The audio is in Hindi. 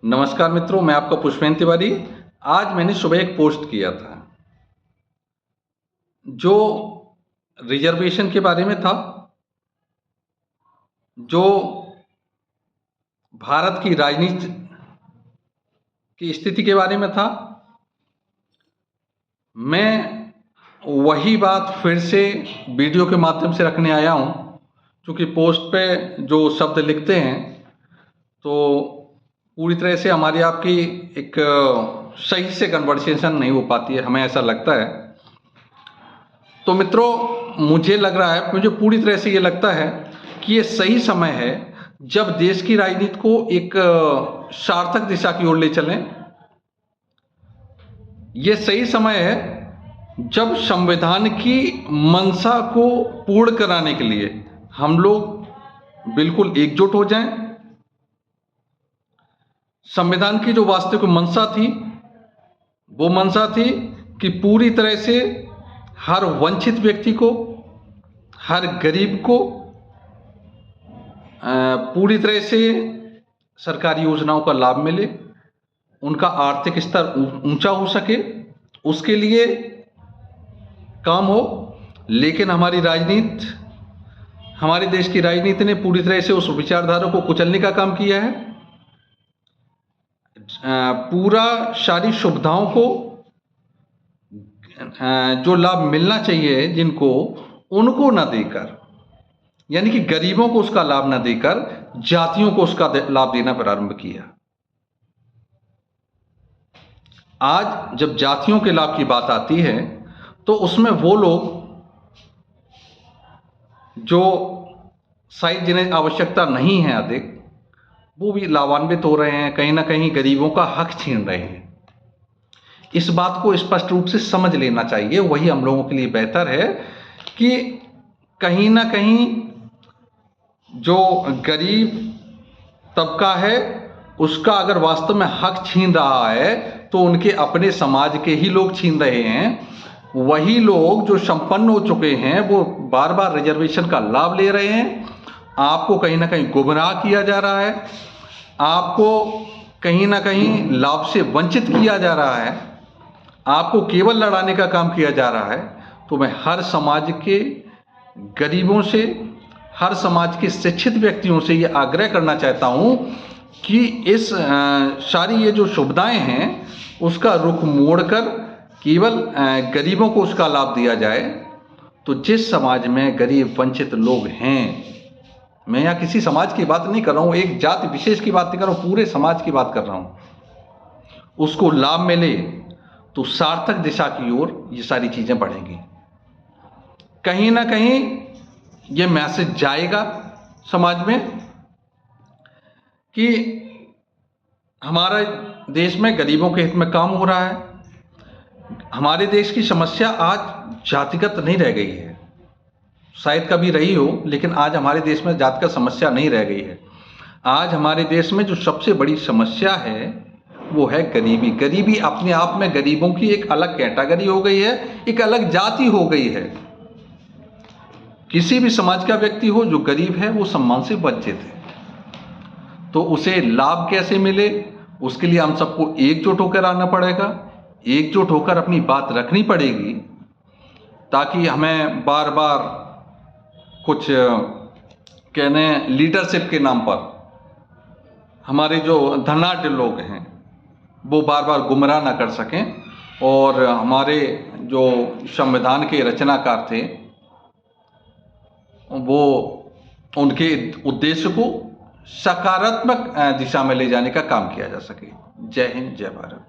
नमस्कार मित्रों, मैं आपका पुष्पेंद्र तिवारी। आज मैंने सुबह एक पोस्ट किया था जो रिजर्वेशन के बारे में था, जो भारत की राजनीति की स्थिति के बारे में था। मैं वही बात फिर से वीडियो के माध्यम से रखने आया हूं, क्योंकि पोस्ट पे जो शब्द लिखते हैं तो पूरी तरह से हमारी आपकी एक सही से कन्वर्सेशन नहीं हो पाती है, हमें ऐसा लगता है। तो मित्रों, मुझे लग रहा है, मुझे पूरी तरह से ये लगता है कि ये सही समय है जब देश की राजनीति को एक सार्थक दिशा की ओर ले चलें। ये सही समय है जब संविधान की मंशा को पूर्ण कराने के लिए हम लोग बिल्कुल एकजुट हो जाएं। संविधान की जो वास्तविक मंशा थी, वो मंशा थी कि पूरी तरह से हर वंचित व्यक्ति को, हर गरीब को पूरी तरह से सरकारी योजनाओं का लाभ मिले, उनका आर्थिक स्तर ऊंचा हो सके, उसके लिए काम हो। लेकिन हमारी राजनीति, हमारे देश की राजनीति ने पूरी तरह से उस विचारधारा को कुचलने का काम किया है। पूरा सारी सुविधाओं को, जो लाभ मिलना चाहिए जिनको, उनको न देकर, यानी कि गरीबों को उसका लाभ न देकर जातियों को उसका लाभ देना प्रारंभ किया। आज जब जातियों के लाभ की बात आती है तो उसमें वो लोग जो शायद जिन्हें आवश्यकता नहीं है अधिक, वो भी लाभान्वित हो रहे हैं, कहीं ना कहीं गरीबों का हक छीन रहे हैं। इस बात को स्पष्ट रूप से समझ लेना चाहिए। वही हम लोगों के लिए बेहतर है कि कहीं ना कहीं जो गरीब तबका है उसका अगर वास्तव में हक छीन रहा है तो उनके अपने समाज के ही लोग छीन रहे हैं। वही लोग जो संपन्न हो चुके हैं वो बार बार रिजर्वेशन का लाभ ले रहे हैं। आपको कहीं ना कहीं गुमराह किया जा रहा है, आपको कहीं ना कहीं लाभ से वंचित किया जा रहा है, आपको केवल लड़ाने का काम किया जा रहा है। तो मैं हर समाज के गरीबों से, हर समाज के शिक्षित व्यक्तियों से ये आग्रह करना चाहता हूँ कि इस सारी ये जो सुविधाएं हैं उसका रुख मोड़कर केवल गरीबों को उसका लाभ दिया जाए। तो जिस समाज में गरीब वंचित लोग हैं, मैं यहाँ किसी समाज की बात नहीं कर रहा हूँ, एक जाति विशेष की बात नहीं कर रहा हूँ, पूरे समाज की बात कर रहा हूँ, उसको लाभ मिले तो सार्थक दिशा की ओर ये सारी चीजें बढ़ेंगी। कहीं ना कहीं ये मैसेज जाएगा समाज में कि हमारे देश में गरीबों के हित में काम हो रहा है। हमारे देश की समस्या आज जातिगत नहीं रह गई है, शायद कभी रही हो, लेकिन आज हमारे देश में जातिगत समस्या नहीं रह गई है। आज हमारे देश में जो सबसे बड़ी समस्या है वो है गरीबी। गरीबी अपने आप में गरीबों की एक अलग कैटेगरी हो गई है, एक अलग जाति हो गई है। किसी भी समाज का व्यक्ति हो जो गरीब है वो सम्मान से वंचित है। तो उसे लाभ कैसे मिले, उसके लिए हम सबको एकजुट होकर आना पड़ेगा, एकजुट होकर अपनी बात रखनी पड़ेगी, ताकि हमें बार बार कुछ कहने लीडरशिप के नाम पर हमारे जो धनाढ्य लोग हैं वो बार बार गुमराह ना कर सकें और हमारे जो संविधान के रचनाकार थे वो उनके उद्देश्य को सकारात्मक दिशा में ले जाने का काम किया जा सके। जय हिंद, जय भारत।